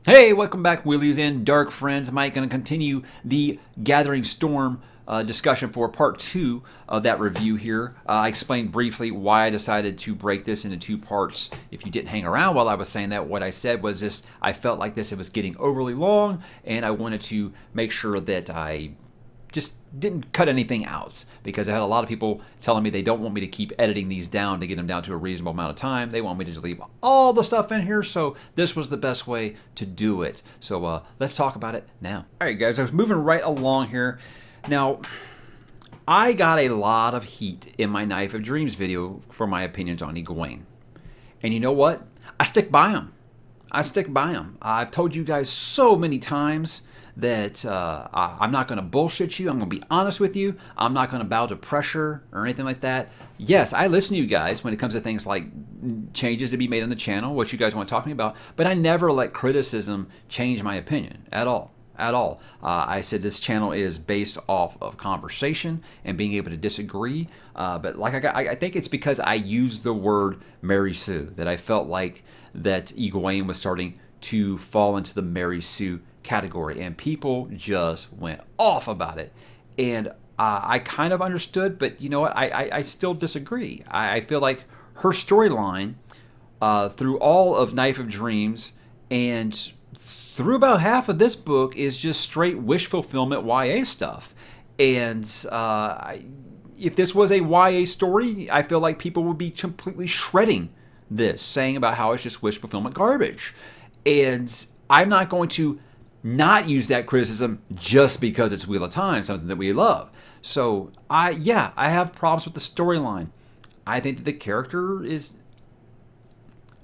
Hey, welcome back, Wheelies and Dark Friends. Mike going to continue the Gathering Storm discussion for part 2 of that review here. I explained briefly why I decided to break this into 2 parts. If you didn't hang around while I was saying that, what I said was just I felt like it was getting overly long, and I wanted to make sure that I just didn't cut anything out, because I had a lot of people telling me they don't want me to keep editing these down to get them down to a reasonable amount of time. They want me to just leave all the stuff in here, so this was the best way to do it. So let's talk about it now. All right, guys, I was moving right along here. Now, I got a lot of heat in my Knife of Dreams video for my opinions on Egwene. And you know what? I stick by them. I've told you guys so many times that I'm not going to bullshit you. I'm going to be honest with you. I'm not going to bow to pressure or anything like that. Yes, I listen to you guys when it comes to things like changes to be made on the channel, what you guys want to talk to me about, but I never let criticism change my opinion at all. I said this channel is based off of conversation and being able to disagree. But like I think it's because I used the word Mary Sue that I felt like that Egwene was starting to fall into the Mary Sue category, and people just went off about it. And I kind of understood, but you know what? I still disagree. I feel like her storyline through all of Knife of Dreams and through about half of this book is just straight wish fulfillment YA stuff. And if this was a YA story, I feel like people would be completely shredding this, saying about how it's just wish fulfillment garbage. And I'm not going to not use that criticism just because it's Wheel of Time, something that we love. So I have problems with the storyline. I think that the character is...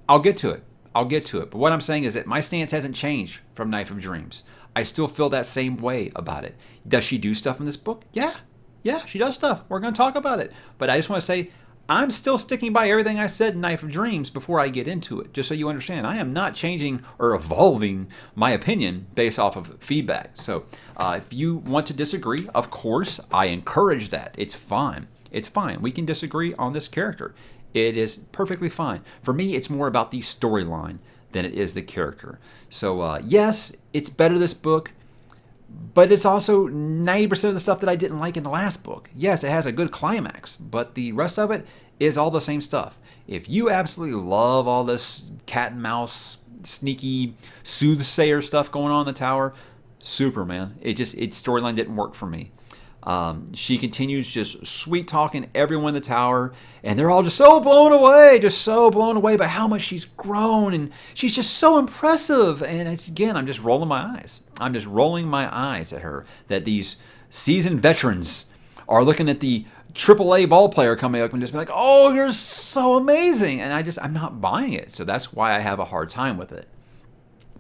I'll get to it. But what I'm saying is that my stance hasn't changed from Knife of Dreams. I still feel that same way about it. Does she do stuff in this book? Yeah, she does stuff. We're going to talk about it. But I just want to say, I'm still sticking by everything I said in Knife of Dreams before I get into it, just so you understand. I am not changing or evolving my opinion based off of feedback. So if you want to disagree, of course, I encourage that. It's fine. We can disagree on this character. It is perfectly fine. For me, it's more about the storyline than it is the character. So yes, it's better this book, but it's also 90% of the stuff that I didn't like in the last book. Yes, it has a good climax, but the rest of it is all the same stuff. If you absolutely love all this cat and mouse, sneaky soothsayer stuff going on in the tower, super, man. Its storyline didn't work for me. She continues just sweet talking everyone in the tower, and they're all just so blown away by how much she's grown, and she's just so impressive. And I'm just rolling my eyes. I'm just rolling my eyes at her, that these seasoned veterans are looking at the AAA ball player coming up and just be like, oh, you're so amazing. And I'm not buying it. So that's why I have a hard time with it.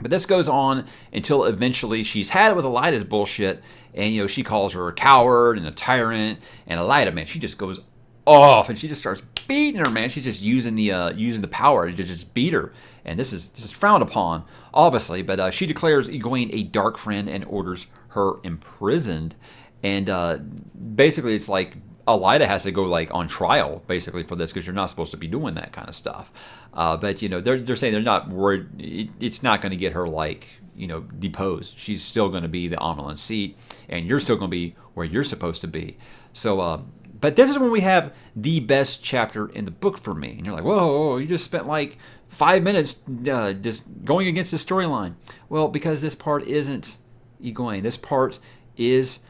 But this goes on until eventually she's had it with Elida's bullshit, and she calls her a coward and a tyrant. And Elida, man, she just goes off and she just starts beating her, man. She's just using the power to just beat her, and this is frowned upon, obviously. But she declares Egwene a dark friend and orders her imprisoned. And basically, it's like Elida has to go on trial basically for this, because you're not supposed to be doing that kind of stuff. But they're saying they're not worried. It's not going to get her deposed. She's still going to be the Amelin seat, and you're still going to be where you're supposed to be. So, but this is when we have the best chapter in the book for me. And you're like, whoa, you just spent 5 minutes just going against the storyline. Well, because this part isn't Egwene. This part is...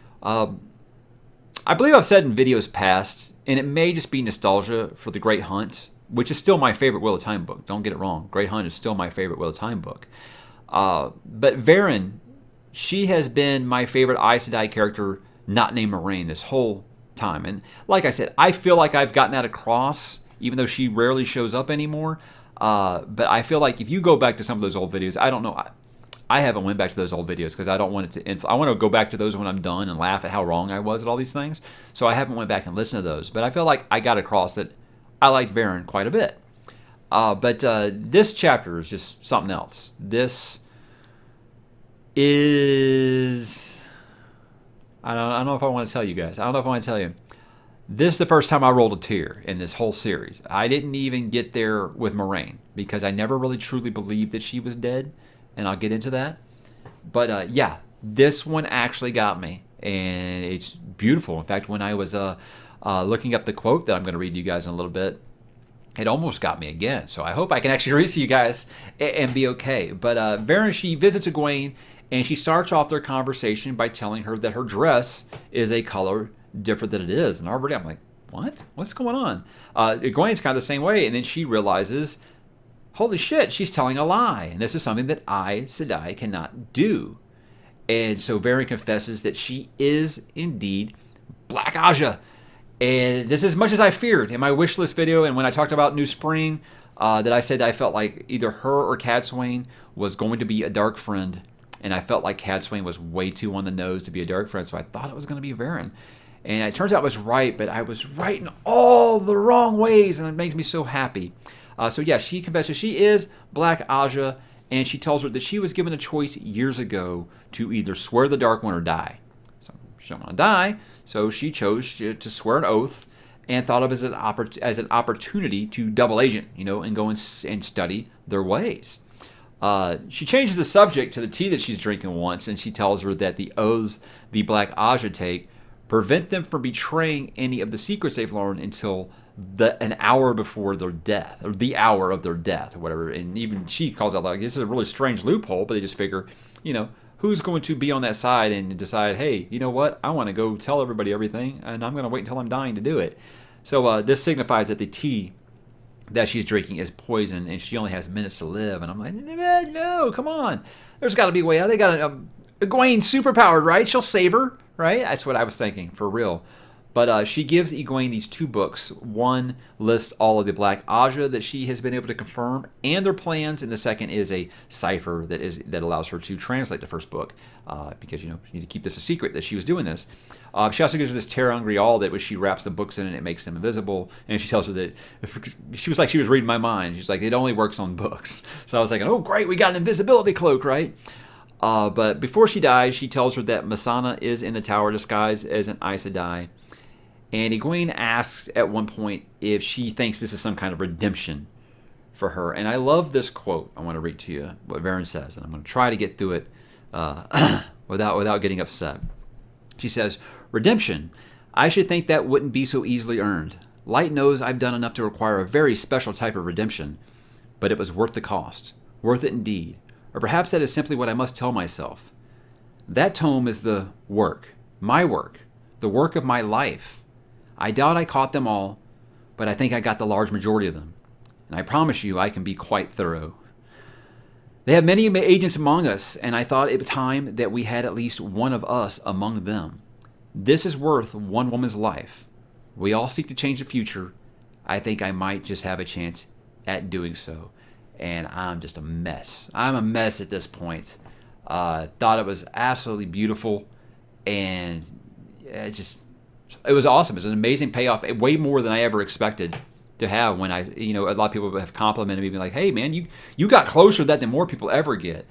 I believe I've said in videos past, and it may just be nostalgia for The Great Hunt, which is still my favorite Wheel of Time book. Don't get it wrong. Great Hunt is still my favorite Wheel of Time book. But Varen, she has been my favorite Aes Sedai character, not named Moraine, this whole time. And like I said, I feel like I've gotten that across, even though she rarely shows up anymore. But I feel like if you go back to some of those old videos, I don't know... I haven't went back to those old videos because I don't want it to... I want to go back to those when I'm done and laugh at how wrong I was at all these things. So I haven't went back and listened to those. But I feel like I got across that I like Varen quite a bit. But this chapter is just something else. This is... I don't know if I want to tell you guys. I don't know if I want to tell you. This is the first time I rolled a tear in this whole series. I didn't even get there with Moraine because I never really truly believed that she was dead. and I'll get into that. But yeah, this one actually got me, and it's beautiful. In fact, when I was looking up the quote that I'm going to read to you guys in a little bit, it almost got me again. So I hope I can actually read to you guys and be okay. But Varen, she visits Egwene, and she starts off their conversation by telling her that her dress is a color different than it is. And already I'm like, what? What's going on? Egwene's kind of the same way. And then she realizes, holy shit, she's telling a lie. And this is something that I, Sedai, cannot do. And so Varen confesses that she is indeed Black Aja. And this is as much as I feared in my wish list video, and when I talked about New Spring, that I said that I felt like either her or Cadsuane was going to be a dark friend, and I felt like Cadsuane was way too on the nose to be a dark friend, so I thought it was going to be Varen. And it turns out I was right, but I was right in all the wrong ways, and it makes me so happy. So yeah, she confesses she is Black Aja, and she tells her that she was given a choice years ago to either swear the Dark One or die. So she don't want to die, so she chose to swear an oath and thought of it as an opportunity to double agent, and go and study their ways. She changes the subject to the tea that she's drinking once, and she tells her that the oaths the Black Aja take prevent them from betraying any of the secrets they've learned until an hour before their death, or the hour of their death, or whatever. And even she calls out like, this is a really strange loophole, but they just figure, who's going to be on that side and decide, hey, you know what, I want to go tell everybody everything, and I'm going to wait until I'm dying to do it. So this signifies that the tea that she's drinking is poison, and she only has minutes to live. And I'm like, no, come on. There's got to be a way out. They got Egwene superpowered, right? She'll save her, right? That's what I was thinking, for real. But she gives Egwene these two books. One lists all of the Black Aja that she has been able to confirm and their plans, and the second is a cipher that allows her to translate the first book, because you need to keep this a secret that she was doing this. She also gives her this Terra Angrial that she wraps the books in and it makes them invisible. And she tells her that she was reading my mind. She's like, it only works on books. So I was thinking, oh great, we got an invisibility cloak, right? But before she dies, she tells her that Masana is in the tower disguised as an Aes Sedai. And Egwene asks at one point if she thinks this is some kind of redemption for her. And I love this quote. I want to read to you what Varen says, and I'm going to try to get through it without getting upset. She says, redemption. I should think that wouldn't be so easily earned. Light knows I've done enough to require a very special type of redemption, but it was worth the cost. Worth it indeed. Or perhaps that is simply what I must tell myself. That tome is the work, my work, the work of my life. I doubt I caught them all, but I think I got the large majority of them. And I promise you I can be quite thorough. They have many agents among us, and I thought it was time that we had at least one of us among them. This is worth one woman's life. We all seek to change the future. I think I might just have a chance at doing so. And I'm just a mess. I'm a mess at this point. Thought it was absolutely beautiful, and it was awesome. It was an amazing payoff, way more than I ever expected to have. When a lot of people have complimented me, being like, hey man, you got closer to that than more people ever get.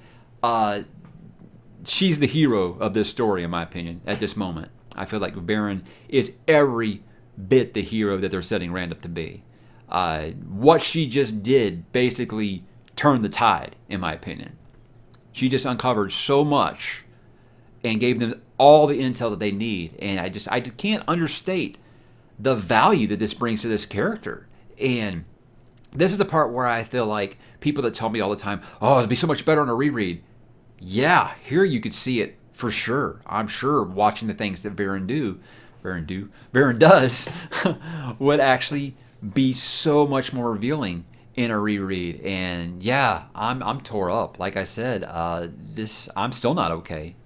She's the hero of this story, in my opinion, at this moment. I feel like Varen is every bit the hero that they're setting Rand up to be. What she just did basically turned the tide, in my opinion. She just uncovered so much and gave them all the intel that they need. And I can't understate the value that this brings to this character. And this is the part where I feel like people that tell me all the time, oh, it'd be so much better on a reread. Yeah, here you could see it for sure. I'm sure watching the things that Varen does would actually be so much more revealing in a reread. And yeah, I'm tore up. Like I said, I'm still not okay.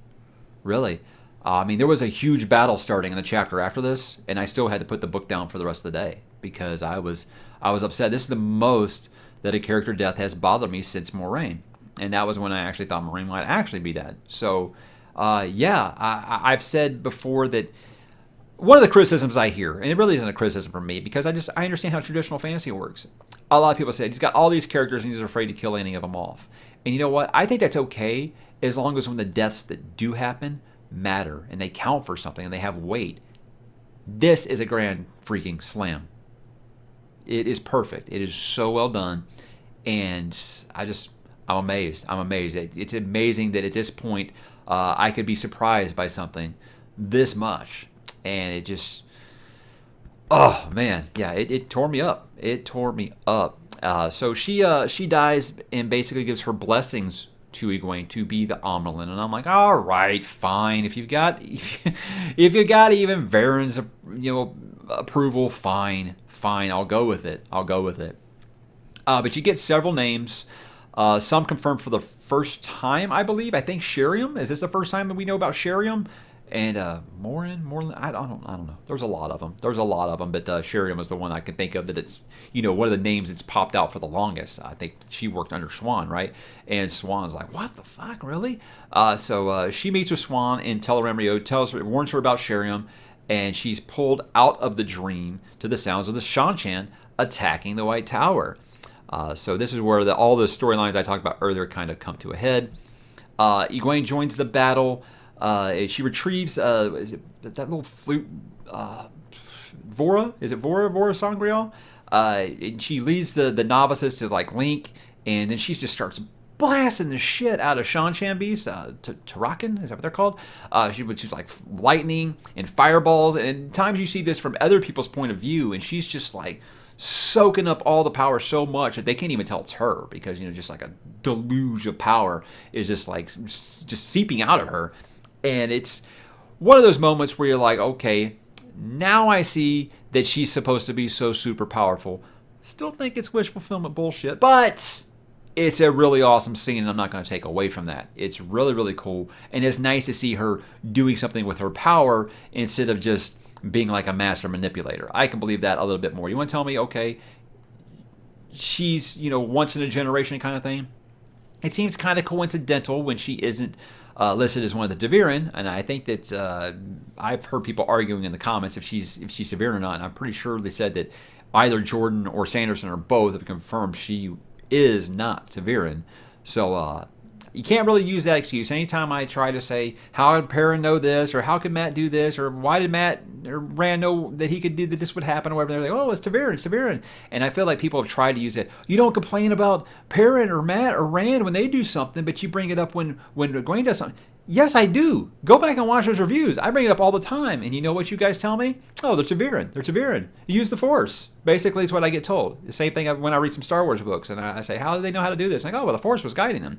Really. There was a huge battle starting in the chapter after this, and I still had to put the book down for the rest of the day because I was upset. This is the most that a character death has bothered me since Moraine, and that was when I actually thought Moraine might actually be dead. So, I've said before that one of the criticisms I hear, and it really isn't a criticism from me because I understand how traditional fantasy works. A lot of people say he's got all these characters and he's afraid to kill any of them off. And you know what? I think that's okay as long as when the deaths that do happen matter and they count for something and they have weight. This is a grand freaking slam. It is perfect. It is so well done. And I'm amazed. I'm amazed. It's amazing that at this point I could be surprised by something this much, and it just, oh man, yeah, it tore me up. It tore me up. So she dies and basically gives her blessings to Egwene to be the Amelin, and I'm like, all right, fine. If you've got if you got even Varen's approval, fine, I'll go with it. But you get several names, some confirmed for the first time, I believe. I think Sheriam. Is this the first time that we know about Sheriam? And Morin, I don't know. There's a lot of them. But Sheriam is the one I can think of that it's, one of the names that's popped out for the longest. I think she worked under Swan, right? And Swan's like, what the fuck, really? So she meets with Swan in Tel'aram'rhiod, warns her about Sheriam, and she's pulled out of the dream to the sounds of the Shanchan attacking the White Tower. So this is where all the storylines I talked about earlier kind of come to a head. Egwene joins the battle. She retrieves is it that little flute, Vora? Is it Vora Sangreal? And she leads the novices to like Link, and then she just starts blasting the shit out of Shanchan beasts. Tarakan, is that what they're called? She's like lightning and fireballs, and at times you see this from other people's point of view, and she's just like soaking up all the power so much that they can't even tell it's her, because just like a deluge of power is just seeping out of her. And it's one of those moments where you're like, okay, now I see that she's supposed to be so super powerful. Still think it's wish fulfillment bullshit, but it's a really awesome scene, and I'm not going to take away from that. It's really, really cool, and it's nice to see her doing something with her power instead of just being like a master manipulator. I can believe that a little bit more. You want to tell me, okay, she's, once in a generation kind of thing? It seems kind of coincidental when she isn't listed as one of the Devirin, and I think that I've heard people arguing in the comments if she's Devirin or not, and I'm pretty sure they said that either Jordan or Sanderson or both have confirmed she is not Devirin. So you can't really use that excuse. Anytime I try to say, how did Perrin know this, or how could Matt do this, or why did Matt or Rand know that he could do that, this would happen, or whatever, they're like, oh, it's Devirin. And I feel like people have tried to use it. You don't complain about Perrin or Matt or Rand when they do something, but you bring it up when Egwene does something. Yes, I do. Go back and watch those reviews. I bring it up all the time. And you know what you guys tell me? Oh, they're Devirin. Use the Force. Basically, it's what I get told. The same thing when I read some Star Wars books, and I say, how do they know how to do this? And I go, oh, well, the Force was guiding them.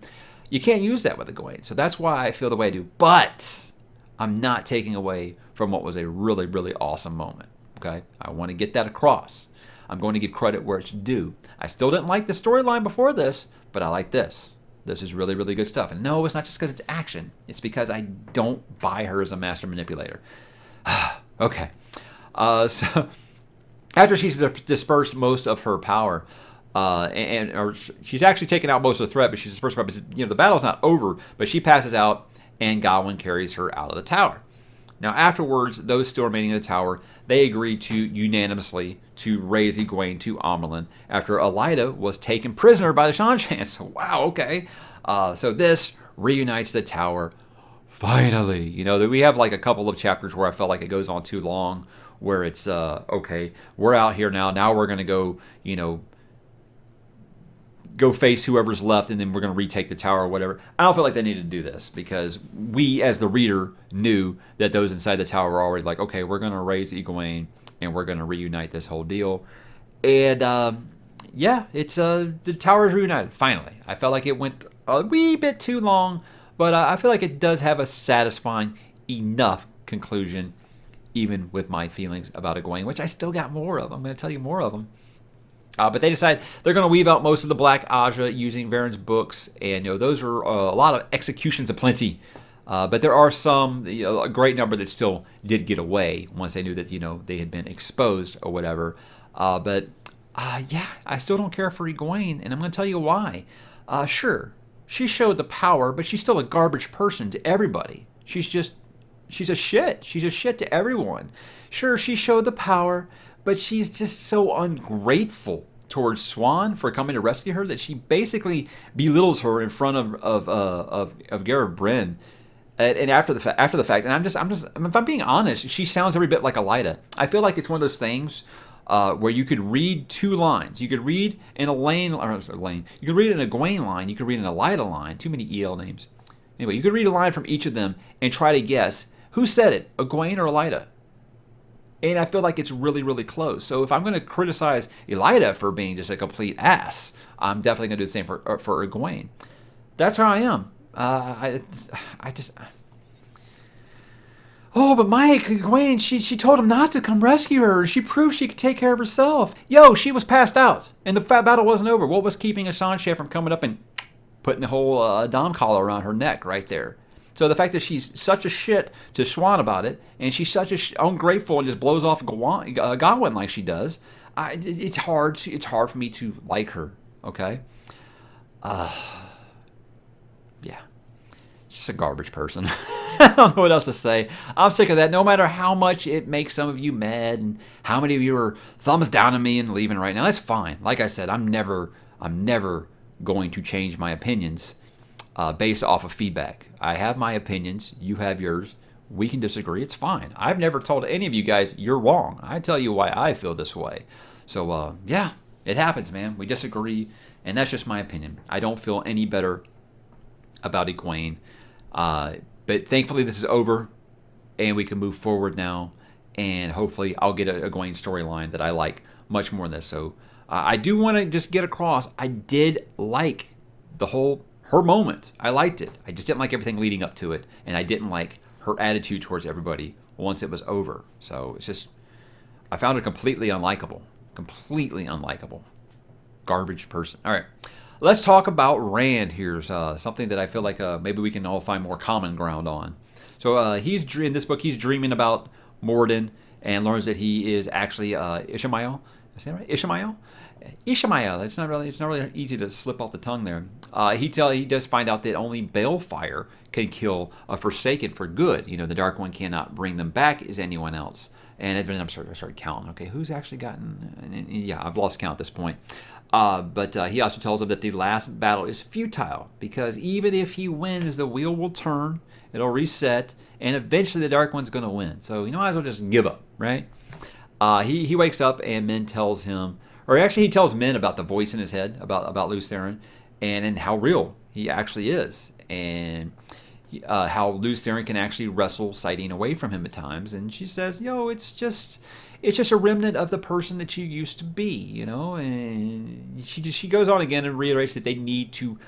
You can't use that with Egwene. So that's why I feel the way I do. But I'm not taking away from what was a really, really awesome moment. Okay? I want to get that across. I'm going to give credit where it's due. I still didn't like the storyline before this, but I like this. This is really, really good stuff. And no, it's not just because it's action. It's because I don't buy her as a master manipulator. Okay. So after she's dispersed most of her power, or she's actually taken out most of the threat, but she's dispersed. But the battle's not over. But she passes out, and Gawain carries her out of the tower. Now, afterwards, those still remaining in the tower, they agree to unanimously to raise Egwene to Amelin after Elaida was taken prisoner by the Shanchan. So, wow, okay. So this reunites the tower finally. We have like a couple of chapters where I felt like it goes on too long, where it's, okay, we're out here now. Now we're going to go, go face whoever's left, and then we're going to retake the tower or whatever. I don't feel like they needed to do this, because we, as the reader, knew that those inside the tower were already like, okay, we're going to raise Egwene, and we're going to reunite this whole deal. And, yeah, it's the tower's reunited, finally. I felt like it went a wee bit too long, but I feel like it does have a satisfying enough conclusion, even with my feelings about Egwene, which I still got more of. I'm going to tell you more of them. But they decide they're going to weave out most of the Black Aja using Varen's books, and those are a lot of executions aplenty. But there are some, a great number that still did get away once they knew that they had been exposed or whatever. But yeah, I still don't care for Egwene, and I'm going to tell you why. Sure, she showed the power, but she's still a garbage person to everybody. She's a shit. She's a shit to everyone. Sure, she showed the power, but she's just so ungrateful towards Swan for coming to rescue her that she basically belittles her in front of Gareth Bryn. And after the fact, and I'm just, if I'm being honest, she sounds every bit like Elaida. I feel like it's one of those things where you could read 2 lines. You could read in a Lane, or Lane. You could read in a Egwene line. You could read in a Lyta line. Too many EL names. Anyway, you could read a line from each of them and try to guess who said it, Egwene or Lyta. And I feel like it's really, really close. So if I'm going to criticize Lyta for being just a complete ass, I'm definitely going to do the same for Egwene. That's where I am. I just... Oh, but Mike, Egwene, she told him not to come rescue her. She proved she could take care of herself. Yo, she was passed out, and the battle wasn't over. What was keeping Assange from coming up and putting the whole dom collar around her neck right there? So the fact that she's such a shit to Swan about it, and she's such a ungrateful and just blows off Gawain like she does, it's hard for me to like her. Okay, yeah, she's just a garbage person. I don't know what else to say. I'm sick of that. No matter how much it makes some of you mad, and how many of you are thumbs down on me and leaving right now, that's fine. Like I said, I'm never going to change my opinions based off of feedback. I have my opinions. You have yours. We can disagree. It's fine. I've never told any of you guys you're wrong. I tell you why I feel this way. So, yeah, it happens, man. We disagree, and that's just my opinion. I don't feel any better about Egwene. But thankfully, this is over, and we can move forward now, and hopefully I'll get a Egwene storyline that I like much more than this. So I do want to just get across, I did like her moment. I liked it. I just didn't like everything leading up to it, and I didn't like her attitude towards everybody once it was over. So it's just, I found her completely unlikable. Completely unlikable. Garbage person. All right. Let's talk about Rand here. Something that I feel like maybe we can all find more common ground on. So in this book, he's dreaming about Morden and learns that he is actually Ishmael. Is that right? Ishmael. It's not really easy to slip off the tongue there. He does find out that only Balefire can kill a Forsaken for good. You know, the Dark One cannot bring them back as anyone else. And then I started counting. Okay, who's actually gotten? Yeah, I've lost count at this point. But he also tells them that the last battle is futile, because even if he wins, the wheel will turn, it'll reset, and eventually the Dark One's going to win. So you might as well just give up, right? He wakes up, and Min tells him, or actually he tells Min about the voice in his head, about Lews Therin, and how real he actually is, and how Lews Therin can actually wrestle sighting away from him at times. And she says, yo, it's just a remnant of the person that you used to be, you know. And she goes on again and reiterates that they need to,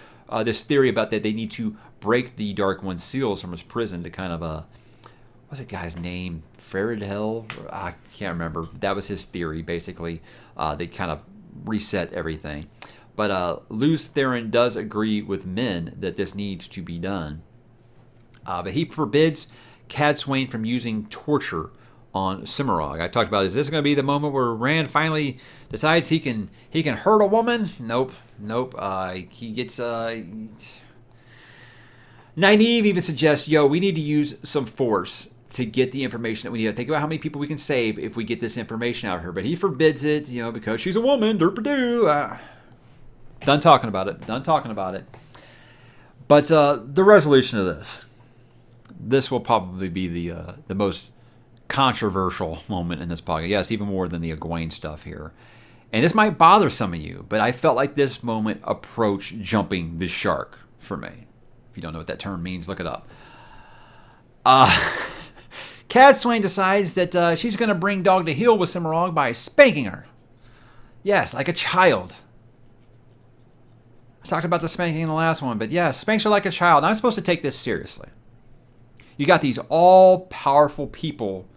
this theory about that they need to break the Dark One's seals from his prison to kind of, what's that guy's name? Faradhel? I can't remember. That was his theory, basically. They kind of reset everything. But Lews Therin does agree with Min that this needs to be done. But he forbids Cadsuane from using torture on Cimarog. I talked about, is this going to be the moment where Rand finally decides he can hurt a woman? Nope. He gets Nynaeve even suggests, yo, we need to use some force to get the information that we need. Think about how many people we can save if we get this information out of her. But he forbids it, you know, because she's a woman. Derp-a-doo. Done talking about it. But the resolution of this will probably be the most controversial moment in this podcast. Yes, even more than the Egwene stuff here. And this might bother some of you, but I felt like this moment approached jumping the shark for me. If you don't know what that term means, look it up. Cadsuane decides that she's going to bring Dog to heel with Cimarog by spanking her. Yes, like a child. I talked about the spanking in the last one, but yes, spanks her like a child. I'm supposed to take this seriously. You got these all-powerful people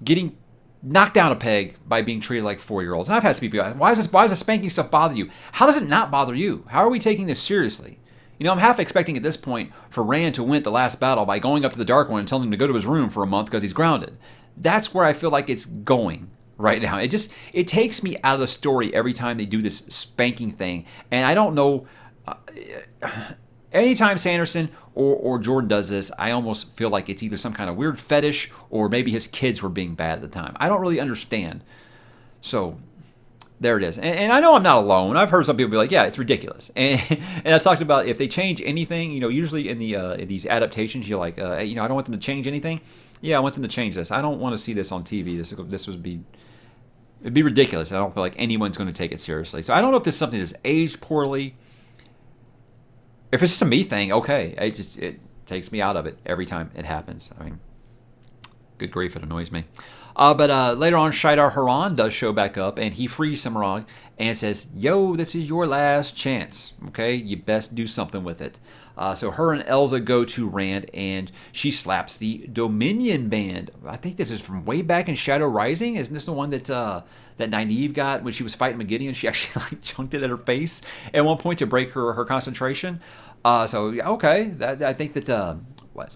getting knocked down a peg by being treated like 4-year-olds. And I've had some people ask, why does the spanking stuff bother you? How does it not bother you? How are we taking this seriously? You know, I'm half expecting at this point for Rand to win the last battle by going up to the Dark One and telling him to go to his room for a month because he's grounded. That's where I feel like it's going right now. It takes me out of the story every time they do this spanking thing. And I don't know... Anytime Sanderson or Jordan does this, I almost feel like it's either some kind of weird fetish or maybe his kids were being bad at the time. I don't really understand. So there it is. And I know I'm not alone. I've heard some people be like, yeah, it's ridiculous. And I talked about if they change anything, you know, usually in these adaptations, you're like, you know, I don't want them to change anything. Yeah, I want them to change this. I don't want to see this on TV. This would be It'd be ridiculous. I don't feel like anyone's going to take it seriously. So I don't know if this is something that's aged poorly. If it's just a me thing, okay. It takes me out of it every time it happens. I mean, good grief, it annoys me. But later on, Shaidar Haran does show back up, and he frees Cimarron and says, yo, this is your last chance, okay? You best do something with it. So her and Elza go to Rand, and she slaps the Dominion Band. I think this is from way back in Shadow Rising. Isn't this the one that that Nynaeve got when she was fighting Megideon? She actually like chunked it at her face at one point to break her concentration. So okay, I think that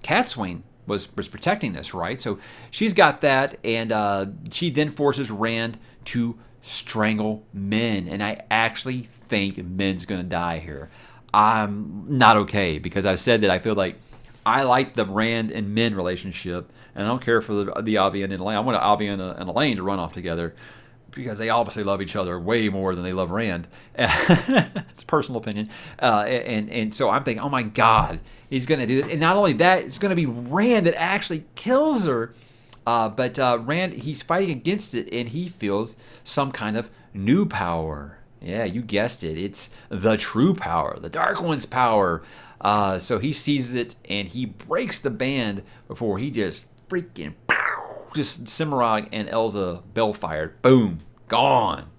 Catswain was protecting this, right? So she's got that, and she then forces Rand to strangle Min, and I actually think Min's gonna die here. I'm not okay, because I've said that I feel like I like the Rand and Min relationship, and I don't care for the Avian and Elaine. I want Avian and Elaine to run off together, because they obviously love each other way more than they love Rand. It's personal opinion. And so I'm thinking, oh my God, he's going to do it. And not only that, it's going to be Rand that actually kills her. But Rand, he's fighting against it, and he feels some kind of new power. Yeah, you guessed it. It's the true power, the Dark One's power. So he seizes it, and he breaks the band before he just freaking just Cimarron and Elza bellfired. Boom. Gone.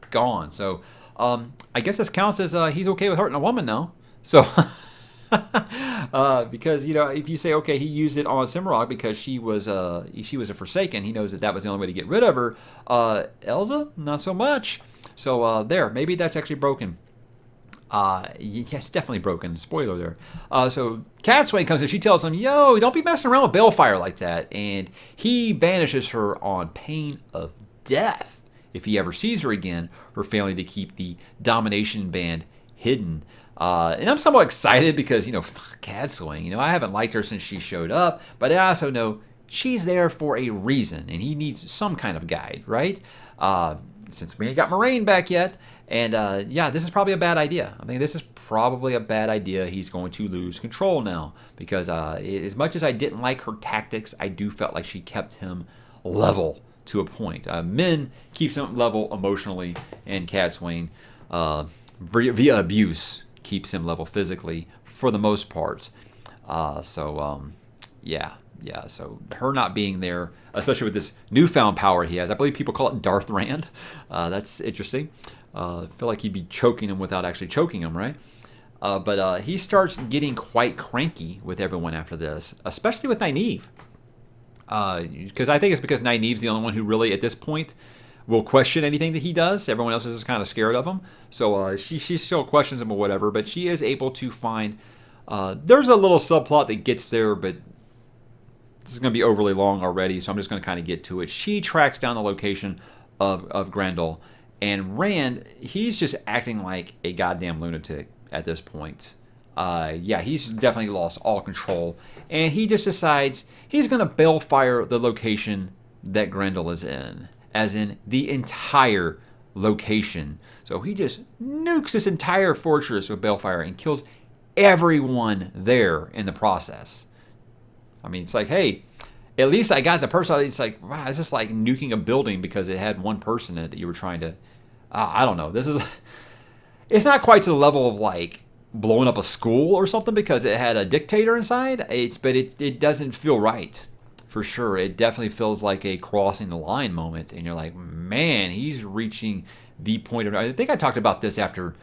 So I guess this counts as he's okay with hurting a woman now. So because, you know, if you say, okay, he used it on Cimarron because she was a Forsaken, he knows that was the only way to get rid of her. Elza, not so much. So there, maybe that's actually broken. Yeah, it's definitely broken. Spoiler there. So Catswain comes in. She tells him, yo, don't be messing around with Balefire like that. And he banishes her on pain of death if he ever sees her again, for failing to keep the Domination Band hidden. And I'm somewhat excited because, you know, fuck Catswain. You know, I haven't liked her since she showed up, but I also know she's there for a reason, and he needs some kind of guide, right? Since we ain't got Moraine back yet. And yeah, this is probably a bad idea. I mean, this is probably a bad idea. He's going to lose control now, because as much as I didn't like her tactics, I do felt like she kept him level to a point. Min keeps him level emotionally, and Catswain, via abuse, keeps him level physically for the most part. Yeah. So her not being there, especially with this newfound power he has, I believe people call it Darth Rand. That's interesting. I feel like he'd be choking him without actually choking him, right? But he starts getting quite cranky with everyone after this, especially with Nynaeve. Because I think it's because Nynaeve's the only one who really, at this point, will question anything that he does. Everyone else is just kind of scared of him. So she still questions him or whatever, but she is able to find... there's a little subplot that gets there, but this is going to be overly long already, so I'm just going to kind of get to it. She tracks down the location of Grendel, and Rand, he's just acting like a goddamn lunatic at this point. Yeah, he's definitely lost all control, and he just decides he's going to balefire the location that Grendel is in, as in the entire location. So he just nukes this entire fortress with balefire and kills everyone there in the process. I mean, it's like, hey, at least I got the person. It's like, wow, it's just like nuking a building because it had one person in it that you were trying to... I don't know. It's not quite to the level of like blowing up a school or something because it had a dictator inside. But it doesn't feel right, for sure. It definitely feels like a crossing the line moment, and you're like, man, he's reaching the point of... I think I talked about this after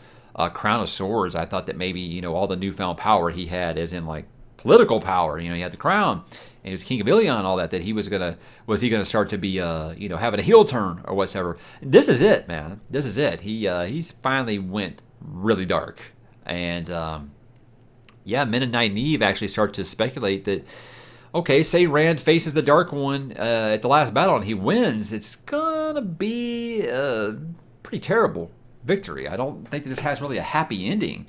Crown of Swords. I thought that maybe, you know, all the newfound power he had, as in like political power. You know, he had the crown, and he was king of Ilion and all that. That he was he gonna start to be you know, having a heel turn or whatever. This is it, man. This is it. He's finally went really dark, and yeah, Min and Nynaeve actually start to speculate that, okay, say Rand faces the Dark One at the last battle and he wins, it's gonna be a pretty terrible victory. I don't think that this has really a happy ending.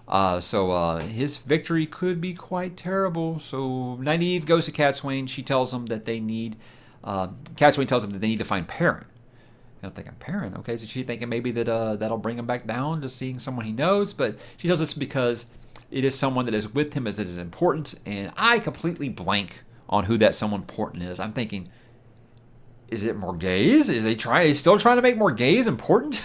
So his victory could be quite terrible. So Nynaeve goes to Catswain. She tells him that they need... Catswain tells him that they need to find Perrin. I'm thinking, Perrin? Okay, so she's thinking maybe that that'll bring him back down to seeing someone he knows. But she tells us because it is someone that is with him as it is important. And I completely blank on who that someone important is. I'm thinking, Is it Morgaze? Is they still trying to make Morgaze important?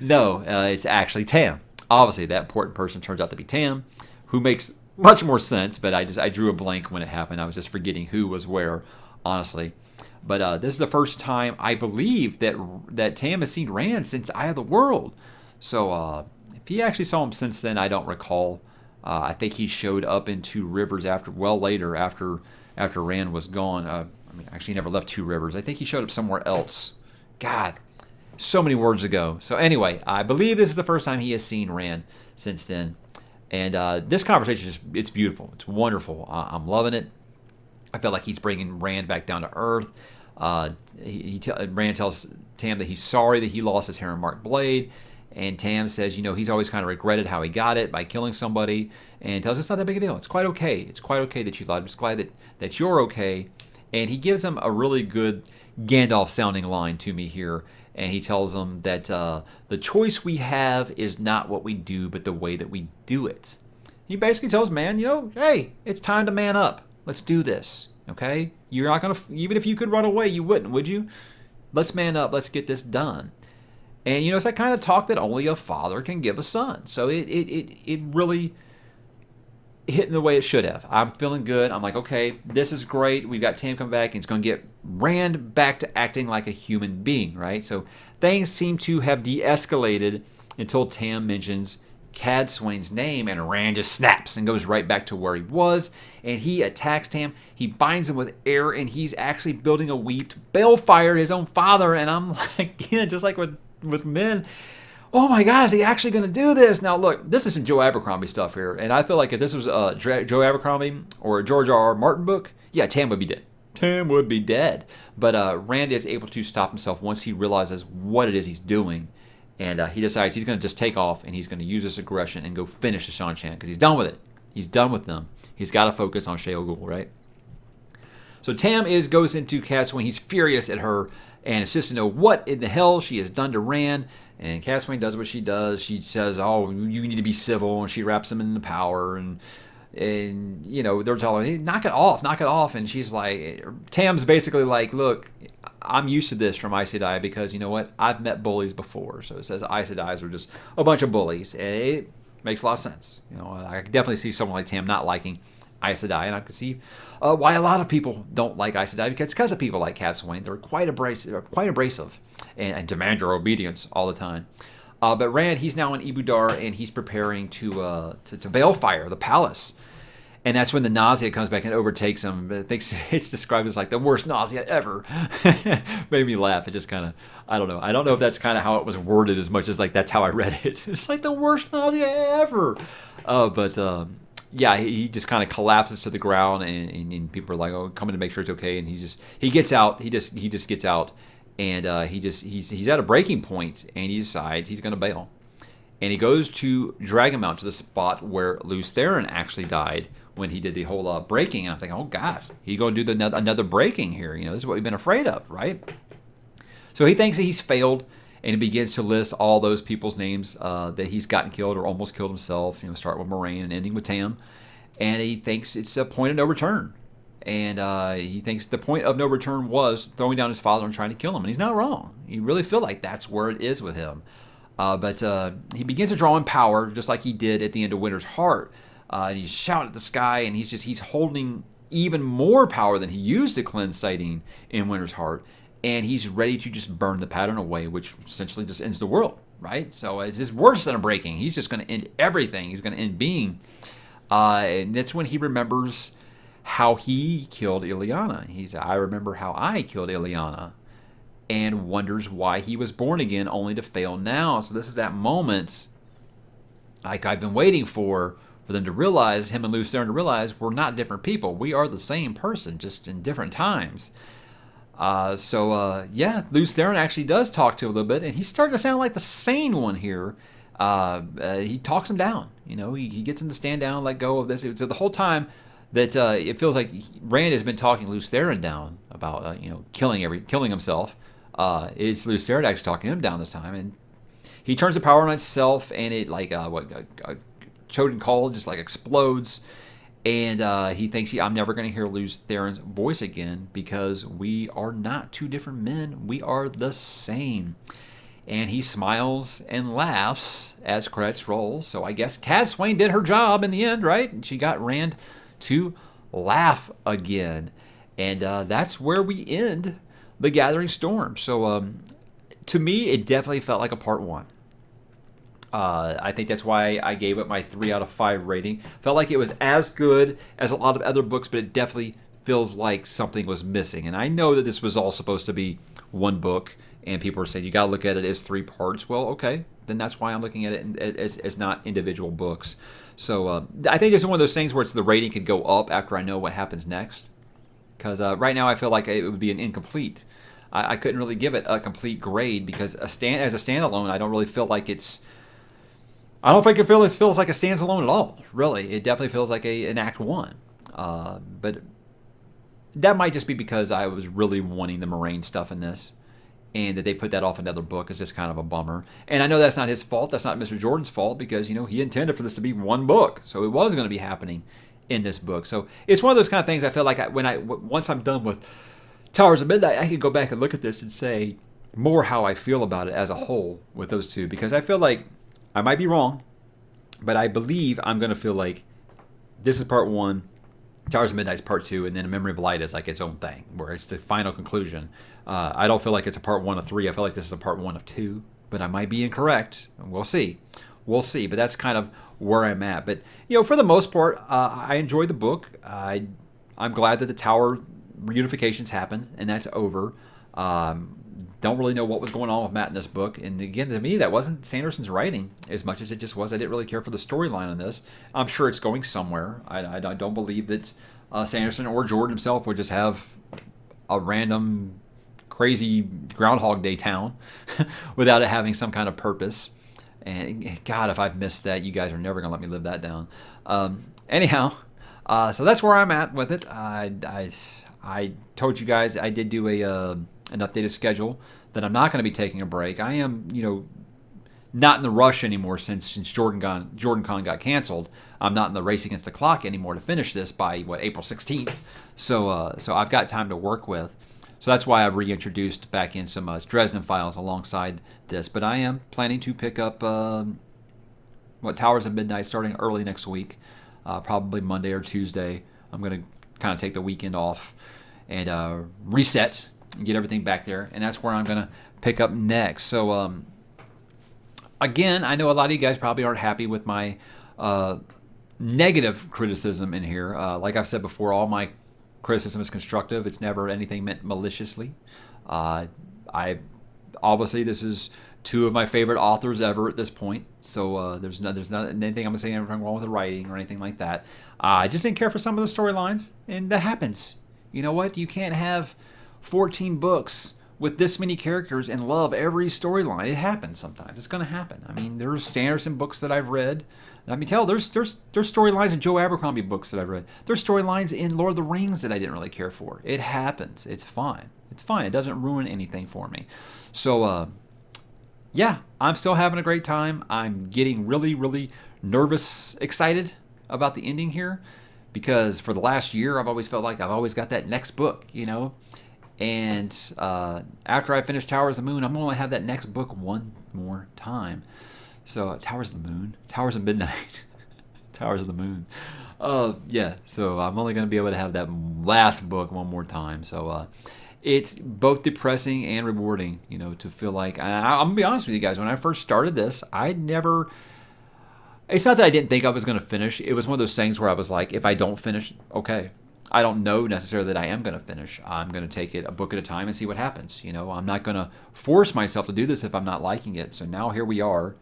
No, it's actually Tam. Obviously, that important person turns out to be Tam, who makes much more sense. But I drew a blank when it happened. I was just forgetting who was where, honestly. But this is the first time I believe that Tam has seen Rand since Eye of the World. So if he actually saw him since then, I don't recall. I think he showed up in Two Rivers later after Rand was gone. Actually, he never left Two Rivers. I think he showed up somewhere else. God, so many words ago. So anyway, I believe this is the first time he has seen Rand since then. And this conversation it's beautiful. It's wonderful. I'm loving it. I feel like he's bringing Rand back down to earth. Rand tells Tam that he's sorry that he lost his Heron-marked blade. And Tam says, he's always kind of regretted how he got it by killing somebody. And tells him it's not that big a deal. It's quite okay. It's quite okay that you lied. I'm just glad that you're okay. And he gives him a really good Gandalf-sounding line to me here. And he tells him that the choice we have is not what we do, but the way that we do it. He basically tells man, hey, it's time to man up. Let's do this, okay? You're not going to, even if you could run away, you wouldn't, would you? Let's man up. Let's get this done. And, it's that kind of talk that only a father can give a son. So it really hit in the way it should have. I'm feeling good. I'm like, okay, this is great. We've got Tam come back, and it's going to get Rand back to acting like a human being, right? So things seem to have de-escalated until Tam mentions Cadsuane's name, and Rand just snaps and goes right back to where he was, and he attacks Tam. He binds him with air, and he's actually building a weave to balefire his own father. And I'm like, again, just like with men, oh my God, is he actually going to do this? Now look, this is some Joe Abercrombie stuff here, and I feel like if this was Joe Abercrombie or a George R.R. Martin book, yeah, Tam would be dead. Tam would be dead. But Rand is able to stop himself once he realizes what it is he's doing. And he decides he's going to just take off, and he's going to use this aggression and go finish the Shan-Chan because he's done with it. He's done with them. He's got to focus on Shayol Ghul, right? So Tam goes into Cadsuane. He's furious at her and insists to know what in the hell she has done to Rand. And Cadsuane does what she does. She says, "Oh, you need to be civil," and she wraps him in the power. And they're telling her, hey, knock it off. And she's like, Tam's basically like, look, I'm used to this from Aes Sedai because you know what? I've met bullies before. So it says Aes Sedai are just a bunch of bullies. And it makes a lot of sense. I can definitely see someone like Tam not liking Aes Sedai, and I can see why a lot of people don't like Aes Sedai because of people like Cadsuane. They're quite abrasive and demand your obedience all the time. But Rand, he's now in Ibudar, and he's preparing to balefire the palace. And that's when the nausea comes back and overtakes him. I think it's described as like the worst nausea ever. Made me laugh. It just kind of, I don't know. I don't know if that's kind of how it was worded as much as like that's how I read it. It's like the worst nausea ever. Yeah, he just kind of collapses to the ground, and people are like, "Oh, coming to make sure it's okay." And he gets out. He just gets out, and he's at a breaking point, and he decides he's going to bail. And he goes to drag him out to the spot where Lews Therin actually died when he did the whole breaking. And I'm thinking, oh gosh, he's going to do another breaking here. This is what we've been afraid of, right? So he thinks that he's failed, and he begins to list all those people's names that he's gotten killed or almost killed himself. Start with Moraine and ending with Tam. And he thinks it's a point of no return. And he thinks the point of no return was throwing down his father and trying to kill him. And he's not wrong. You really feel like that's where it is with him. But he begins to draw in power, just like he did at the end of Winter's Heart. And he's shouting at the sky, and he's holding even more power than he used to cleanse Saidin in Winter's Heart. And he's ready to just burn the pattern away, which essentially just ends the world, right? So it's just worse than a breaking. He's just going to end everything. He's going to end being. And that's when he remembers how he killed Ileana. I remember how I killed Ileana. And wonders why he was born again only to fail now. So this is that moment like I've been waiting for them to realize, him and Lews Therin to realize, we're not different people. We are the same person, just in different times. Yeah, Lews Therin actually does talk to him a little bit, and he's starting to sound like the sane one here. He talks him down. He gets him to stand down, let go of this. So the whole time that it feels like Rand has been talking Lews Therin down about killing himself. It's Lews Therin actually talking him down this time, and he turns the power on itself, and it like Choden Call just like explodes, And he thinks I'm never going to hear lose Theron's voice again because we are not two different men. We are the same. And he smiles and laughs as credits roll. So I guess Cad Swain did her job in the end, right? She got Rand to laugh again. And that's where we end The Gathering Storm. So to me, it definitely felt like a part one. I think that's why I gave it my 3 out of 5 rating. Felt like it was as good as a lot of other books, but it definitely feels like something was missing. And I know that this was all supposed to be one book, and people are saying you got to look at it as 3 parts. Well, okay, then that's why I'm looking at it as not individual books. So I think it's one of those things where the rating could go up after I know what happens next. Because right now I feel like it would be an incomplete. I couldn't really give it a complete grade because as a standalone, I don't really feel like it's. I don't think it feels like it stands alone at all. Really, it definitely feels like an Act 1. But that might just be because I was really wanting the Moraine stuff in this, and that they put that off another book is just kind of a bummer. And I know that's not his fault. That's not Mr. Jordan's fault because he intended for this to be one book, so it was going to be happening in this book. So it's one of those kind of things. I feel like once I'm done with Towers of Midnight, I could go back and look at this and say more how I feel about it as a whole with those two, because I feel like I might be wrong, but I believe I'm going to feel like this is part 1, Towers of Midnight is part 2, and then A Memory of Light is like its own thing, where it's the final conclusion. I don't feel like it's a part 1 of 3. I feel like this is a part 1 of 2, but I might be incorrect. We'll see. We'll see, but that's kind of where I'm at. But, for the most part, I enjoyed the book. I'm glad that the Tower reunifications happened, and that's over. Don't really know what was going on with Matt in this book. And again, to me, that wasn't Sanderson's writing as much as it just was. I didn't really care for the storyline on this. I'm sure it's going somewhere. I don't believe that Sanderson or Jordan himself would just have a random, crazy Groundhog Day town without it having some kind of purpose. And God, if I've missed that, you guys are never going to let me live that down. Anyhow, so that's where I'm at with it. I told you guys I did do an updated schedule, that I'm not going to be taking a break. I am, not in the rush anymore since JordanCon got canceled. I'm not in the race against the clock anymore to finish this by April 16th. So I've got time to work with. So that's why I've reintroduced back in some Dresden Files alongside this. But I am planning to pick up Towers of Midnight starting early next week, probably Monday or Tuesday. I'm going to kind of take the weekend off and reset and get everything back there. And that's where I'm going to pick up next. So again, I know a lot of you guys probably aren't happy with my negative criticism in here. Like I've said before, all my criticism is constructive. It's never anything meant maliciously. Obviously this is 2 of my favorite authors ever at this point, so there's not anything I'm gonna say anything wrong with the writing or anything like that. I just didn't care for some of the storylines, and that happens. You know what? You can't have 14 books with this many characters and love every storyline. It happens sometimes. It's going to happen. I mean, there's Sanderson books that I've read. I mean, there's storylines in Joe Abercrombie books that I've read. There's storylines in Lord of the Rings that I didn't really care for. It happens. It's fine. It's fine. It doesn't ruin anything for me. So, yeah, I'm still having a great time. I'm getting really, really nervous, excited about the ending here, because for the last year, I've always felt like I've always got that next book, And after I finish Towers of the Moon, I'm going to have that next book one more time. So Towers of the Moon, Towers of Midnight, Towers of the Moon. Yeah, so I'm only going to be able to have that last book one more time. So it's both depressing and rewarding, to feel like, I'm going to be honest with you guys, when I first started this, it's not that I didn't think I was going to finish. It was one of those things where I was like, if I don't finish, okay. I don't know necessarily that I am going to finish. I'm going to take it a book at a time and see what happens. I'm not going to force myself to do this if I'm not liking it. So now here we are,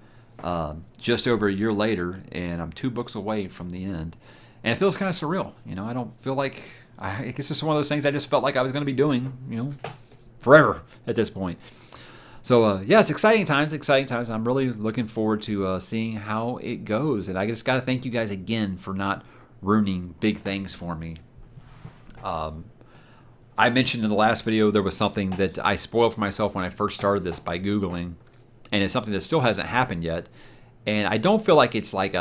just over a year later, and I'm 2 books away from the end. And it feels kind of surreal. I don't feel like, it's just one of those things I just felt like I was going to be doing, forever at this point. So, yeah, it's exciting times. I'm really looking forward to seeing how it goes. And I just got to thank you guys again for not ruining big things for me. I mentioned in the last video there was something that I spoiled for myself when I first started this by Googling, and it's something that still hasn't happened yet. And I don't feel like it's like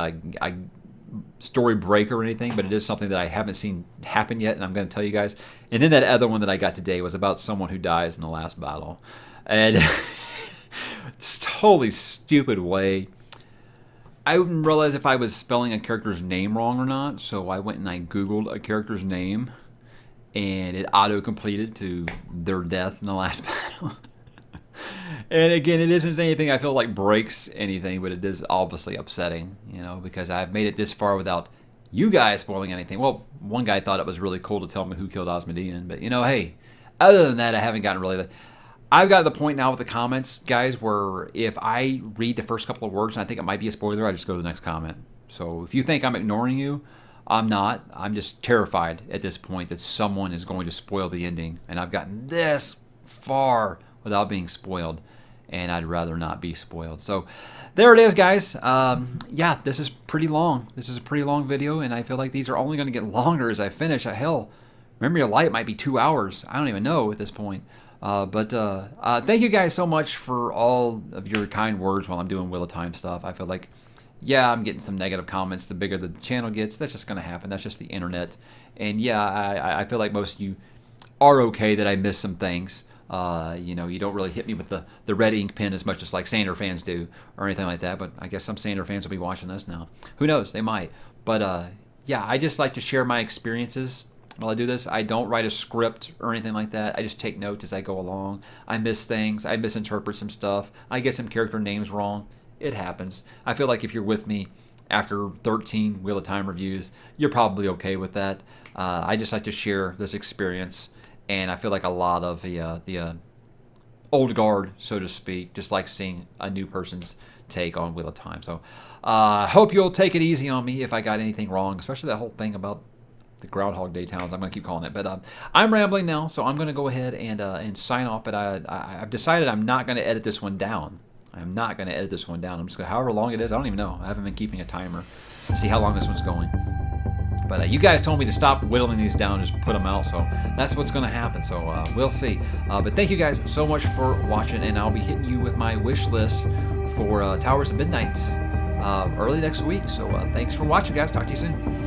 story breaker or anything, but it is something that I haven't seen happen yet, and I'm going to tell you guys. And then that other one that I got today was about someone who dies in the last battle. And it's a totally stupid way. I didn't realize if I was spelling a character's name wrong or not, so I went and I Googled a character's name, and it auto-completed to their death in the last battle. And again, it isn't anything I feel like breaks anything, but it is obviously upsetting, you know, because I've made it this far without you guys spoiling anything. Well, one guy thought it was really cool to tell me who killed Osmodean, but you know, hey, other than that, I haven't gotten really... I've got to the point now with the comments, guys, where if I read the first couple of words and I think it might be a spoiler, I just go to the next comment. So if you think I'm ignoring you, I'm not. I'm just terrified at this point that someone is going to spoil the ending. And I've gotten this far without being spoiled, and I'd rather not be spoiled. So there it is, guys. Yeah, this is pretty long. This is a pretty long video, and I feel like these are only going to get longer as I finish. Hell, Memory of Light might be 2 hours. I don't even know at this point. But thank you guys so much for all of your kind words while I'm doing Wheel of Time stuff. I feel like, yeah, I'm getting some negative comments. The bigger the channel gets, that's just going to happen. That's just the internet. And yeah, I feel like most of you are okay that I missed some things. You know, you don't really hit me with the red ink pen as much as like Sander fans do or anything like that. But I guess some Sander fans will be watching this now. Who knows? They might. But yeah, I just like to share my experiences while I do this. I don't write a script or anything like that. I just take notes as I go along. I miss things. I misinterpret some stuff. I get some character names wrong. It happens. I feel like if you're with me after 13 Wheel of Time reviews, you're probably okay with that. I just like to share this experience, and I feel like a lot of the old guard, so to speak, just like seeing a new person's take on Wheel of Time. So I hope you'll take it easy on me if I got anything wrong, especially that whole thing about the Groundhog Day towns. I'm going to keep calling it. But I'm rambling now, so I'm going to go ahead and sign off. But I've decided I'm not going to edit this one down. I'm not going to edit this one down. I'm just going to, however long it is, I don't even know. I haven't been keeping a timer to see how long this one's going. But you guys told me to stop whittling these down, just put them out. So that's what's going to happen. So we'll see. But thank you guys so much for watching. And I'll be hitting you with my wish list for Towers of Midnight early next week. So thanks for watching, guys. Talk to you soon.